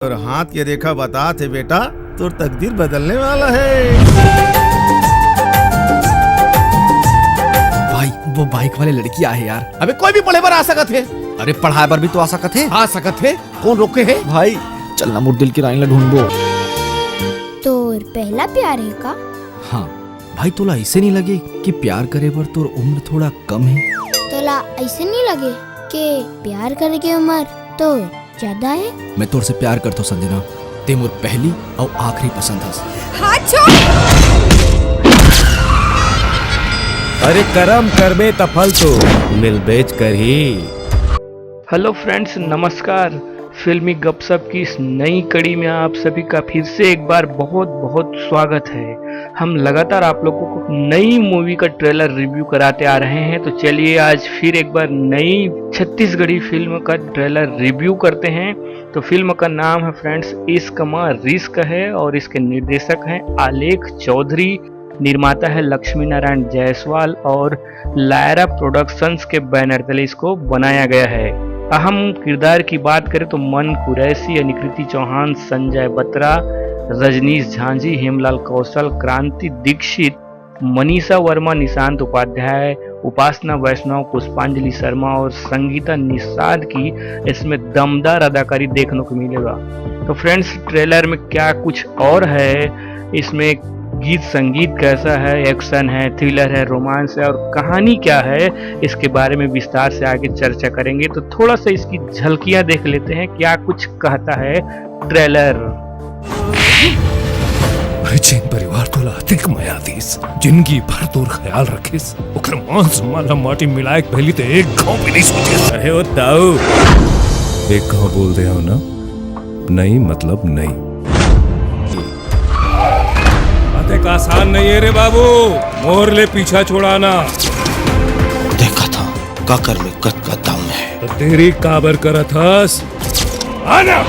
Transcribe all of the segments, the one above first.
और हाथ की रेखा बता थे बेटा, तो तकदीर बदलने वाला है। भाई वो बाइक वाले लड़की आए यार। अबे कोई भी पढ़े बर आ सकत है। अरे पढ़ाए पर भी तो आ सकत है। आ सकत है, कौन रोके है? भाई चलना मुर दिल की रानी ला ढूंढबो। तोर पहला प्यार है का? हाँ भाई, तोला ऐसे नहीं लगे कि प्यार करे पर तोर उम्र थोड़ा कम है? तोला ऐसे नहीं लगे कि प्यार करे की उम्र तो ज्यादा है? मैं तोर से प्यार करतो संजना, ते मोर पहली और आखिरी पसंद हस। हाथ छोड़। अरे करम करबे त फल तो मिल बेच कर ही। हेलो फ्रेंड्स, नमस्कार। फिल्मी गपशप की इस नई कड़ी में आप सभी का फिर से एक बार बहुत बहुत स्वागत है। हम लगातार आप लोगों को नई मूवी का ट्रेलर रिव्यू कराते आ रहे हैं, तो चलिए आज फिर एक बार नई छत्तीसगढ़ी फिल्म का ट्रेलर रिव्यू करते हैं। तो फिल्म का नाम है फ्रेंड्स इश्क रिस्क है और इसके निर्देशक हैं आलेख चौधरी, निर्माता है लक्ष्मी नारायण जायसवाल और लायरा प्रोडक्शंस के बैनर तले इसको बनाया गया है। अहम किरदार की बात करें तो मन कुरैशी, अनिकृति चौहान, संजय बत्रा, रजनीश झांझी, हेमलाल कौशल, क्रांति दीक्षित, मनीषा वर्मा, निशांत उपाध्याय, उपासना वैष्णव, पुष्पांजलि शर्मा और संगीता निषाद की इसमें दमदार अदाकारी देखने को मिलेगा। तो फ्रेंड्स ट्रेलर में क्या कुछ और है, इसमें गीत संगीत कैसा है, एक्शन है, थ्रिलर है, रोमांस है और कहानी क्या है, इसके बारे में विस्तार से आगे चर्चा करेंगे। तो थोड़ा सा इसकी झलकियां देख लेते हैं क्या कुछ कहता है ट्रेलर। जिन परिवार तोला अधिक मयादीस, जिंदगी भर तोर ख्याल रखिस, ओकर मांस माला माटी मिलाए पहली ते एक गांव भी नहीं सोचे। अरे ओ ताऊ, एक गांव बोल दे हो ना, नहीं मतलब नहीं। बातें का आसान नहीं है रे बाबू, मोर ले पीछा छोड़ाना। देखा था काकर में कद का दम है। तो तेरी काबर करत हस, आना।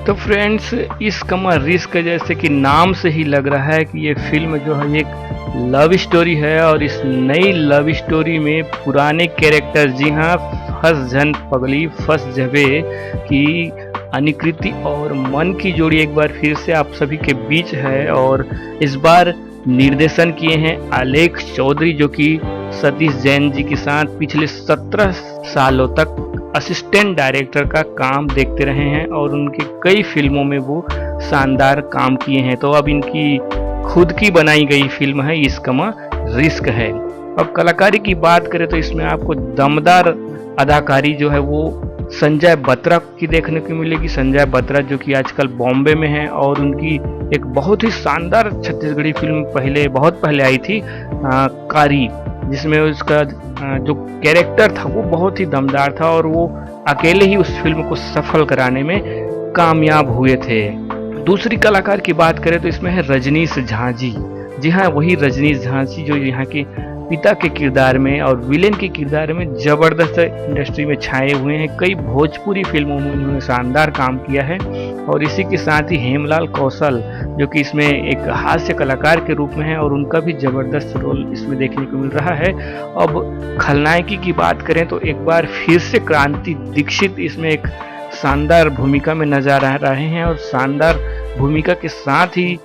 तो फ्रेंड्स इस कमर रिस्क जैसे कि नाम से ही लग रहा है कि ये फिल्म जो है एक लव स्टोरी है और इस नई लव स्टोरी में पुराने कैरेक्टर, जी हाँ, फंस जन पगली फंस जबे की अनिकृति और मन की जोड़ी एक बार फिर से आप सभी के बीच है। और इस बार निर्देशन किए हैं आलेख चौधरी, जो कि सतीश जैन जी के साथ पिछले 17 सालों तक असिस्टेंट डायरेक्टर का काम देखते रहे हैं और उनके कई फिल्मों में वो शानदार काम किए हैं। तो अब इनकी खुद की बनाई गई फिल्म है इश्क रिस्क है। अब कलाकारी की बात करें तो इसमें आपको दमदार अदाकारी जो है वो संजय बत्रा की देखने को मिलेगी। संजय बत्रा जो कि आजकल बॉम्बे में है और उनकी एक बहुत ही शानदार छत्तीसगढ़ी फिल्म बहुत पहले आई थी कारी, जिसमें उसका जो कैरेक्टर था वो बहुत ही दमदार था और वो अकेले ही उस फिल्म को सफल कराने में कामयाब हुए थे। दूसरी कलाकार की बात करें तो इसमें है रजनीश झांझी। जी हाँ, वही रजनीश झांझी जो यहाँ के पिता के किरदार में और विलेन के किरदार में जबरदस्त इंडस्ट्री में छाए हुए हैं। कई भोजपुरी फिल्मों में उन्होंने शानदार काम किया है। और इसी के साथ ही हेमलाल कौशल जो कि इसमें एक हास्य कलाकार के रूप में है और उनका भी जबरदस्त रोल इसमें देखने को मिल रहा है। अब खलनायकी की बात करें तो एक बार फिर से क्रांति दीक्षित इसमें एक शानदार भूमिका में नजर आ रहे हैं और शानदार भूमिका के साथ ही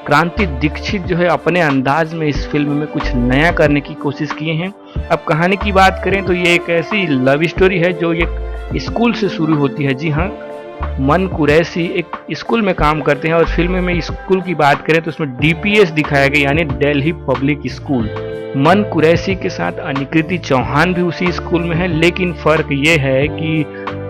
क्रांति दीक्षित जो है अपने अंदाज में इस फिल्म में कुछ नया करने की कोशिश किए हैं। अब कहानी की बात करें तो ये एक ऐसी लव स्टोरी है जो एक स्कूल से शुरू होती है। जी हाँ, मन कुरैशी एक स्कूल में काम करते हैं और फिल्म में स्कूल की बात करें तो उसमें डीपीएस दिखाया गया, यानी दिल्ली पब्लिक स्कूल। मन कुरैशी के साथ अनिकृति चौहान भी उसी स्कूल में है, लेकिन फर्क ये है कि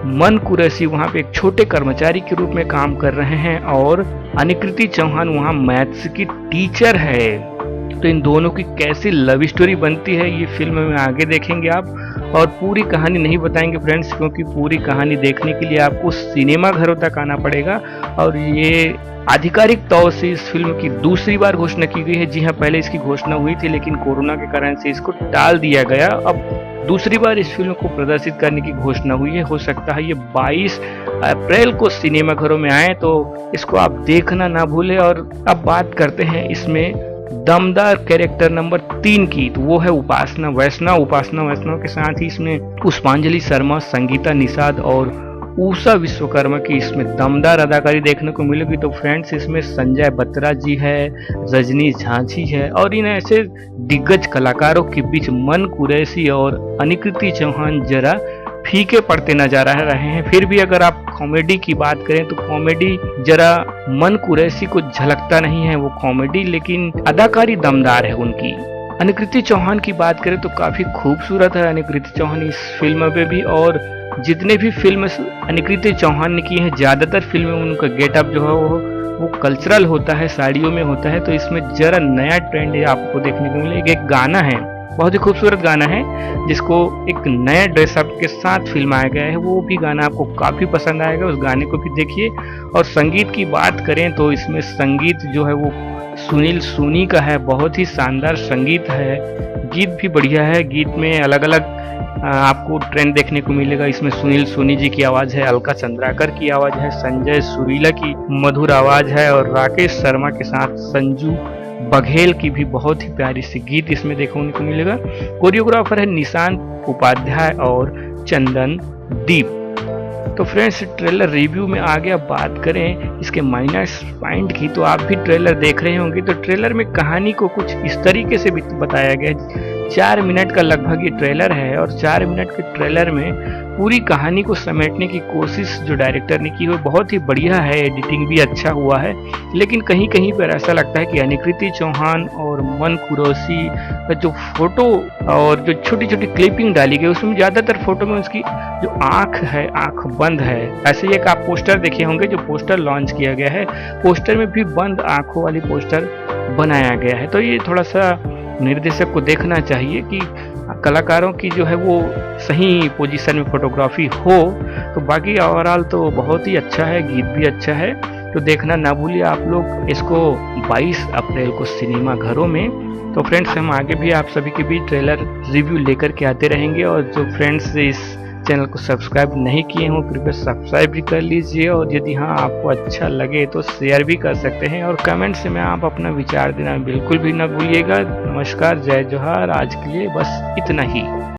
मन कुरैशी वहाँ पे एक छोटे कर्मचारी के रूप में काम कर रहे हैं और अनिकृति चौहान वहाँ मैथ्स की टीचर है। तो इन दोनों की कैसी लव स्टोरी बनती है ये फिल्म में आगे देखेंगे आप, और पूरी कहानी नहीं बताएंगे फ्रेंड्स, क्योंकि पूरी कहानी देखने के लिए आपको सिनेमा घरों तक आना पड़ेगा। और ये आधिकारिक तौर से इस फिल्म की दूसरी बार घोषणा की गई है। जी हाँ, पहले इसकी घोषणा हुई थी लेकिन कोरोना के कारण से इसको टाल दिया गया। अब दूसरी बार इस फिल्म को प्रदर्शित करने की घोषणा हुई है। हो सकता है ये 22 अप्रैल को सिनेमा घरों में आए, तो इसको आप देखना ना भूलें। और अब बात करते हैं इसमें दमदार कैरेक्टर नंबर 3 की, तो वो है उपासना वैष्णव के साथ ही इसमें पुष्पांजलि शर्मा, संगीता निषाद और उषा विश्वकर्मा की इसमें दमदार अदाकारी देखने को मिलेगी। तो फ्रेंड्स इसमें संजय बत्रा जी है, रजनी झांझी है और इन ऐसे दिग्गज कलाकारों के बीच मन कुरैशी और अनिकृति चौहान जरा फीके पड़ते नजर आ रहे हैं। फिर भी अगर आप कॉमेडी की बात करें तो कॉमेडी जरा मन कुरैशी को झलकता नहीं है वो कॉमेडी, लेकिन अदाकारी दमदार है उनकी। अनिकृति चौहान की बात करें तो काफी खूबसूरत है अनिकृति चौहान इस फिल्म में भी, और जितने भी फिल्म अनिकृति चौहान ने की हैं ज्यादातर फिल्में उनका गेटअप जो है वो कल्चरल होता है, साड़ियों में होता है। तो इसमें जरा नया ट्रेंड आपको देखने को मिलेगा। एक गाना है, बहुत ही खूबसूरत गाना है जिसको एक नए ड्रेसअप के साथ फिल्माया गया है, वो भी गाना आपको काफी पसंद आएगा, उस गाने को भी देखिए। और संगीत की बात करें तो इसमें संगीत जो है वो सुनील सोनी का है, बहुत ही शानदार संगीत है, गीत भी बढ़िया है। गीत में अलग अलग आपको ट्रेंड देखने को मिलेगा। इसमें सुनील सोनी जी की आवाज है, अलका चंद्राकर की आवाज है, संजय सुरीला की मधुर आवाज है और राकेश शर्मा के साथ संजू बघेल की भी बहुत ही प्यारी सी गीत इसमें देखने को मिलेगा। कोरियोग्राफर है निशांत उपाध्याय और चंदन दीप। तो फ्रेंड्स ट्रेलर रिव्यू में आगे अब बात करें इसके माइनस पॉइंट की, तो आप भी ट्रेलर देख रहे होंगे। तो ट्रेलर में कहानी को कुछ इस तरीके से बताया गया, 4 मिनट का लगभग ये ट्रेलर है और 4 मिनट के ट्रेलर में पूरी कहानी को समेटने की कोशिश जो डायरेक्टर ने की वो बहुत ही बढ़िया है, एडिटिंग भी अच्छा हुआ है। लेकिन कहीं कहीं पर ऐसा लगता है कि अनिकृति चौहान और मन कुरैशी का जो फोटो और जो छोटी छोटी क्लिपिंग डाली गई उसमें ज़्यादातर फोटो में उसकी जो आँख है, आँख बंद है। ऐसे ही एक आप पोस्टर देखे होंगे, जो पोस्टर लॉन्च किया गया है, पोस्टर में भी बंद आँखों वाली पोस्टर बनाया गया है। तो ये थोड़ा सा निर्देशक को देखना चाहिए कि कलाकारों की जो है वो सही पोजीशन में फोटोग्राफी हो। तो बाकी ओवरऑल तो बहुत ही अच्छा है, गीत भी अच्छा है, तो देखना ना भूलिए आप लोग इसको 22 अप्रैल को सिनेमा घरों में। तो फ्रेंड्स हम आगे भी आप सभी के बीच ट्रेलर रिव्यू लेकर के आते रहेंगे, और जो फ्रेंड्स इस चैनल को सब्सक्राइब नहीं किए हों कृपया सब्सक्राइब भी कर लीजिए, और यदि हाँ आपको अच्छा लगे तो शेयर भी कर सकते हैं, और कमेंट्स में आप अपना विचार देना बिल्कुल भी ना भूलिएगा। नमस्कार, जय जोहार, आज के लिए बस इतना ही।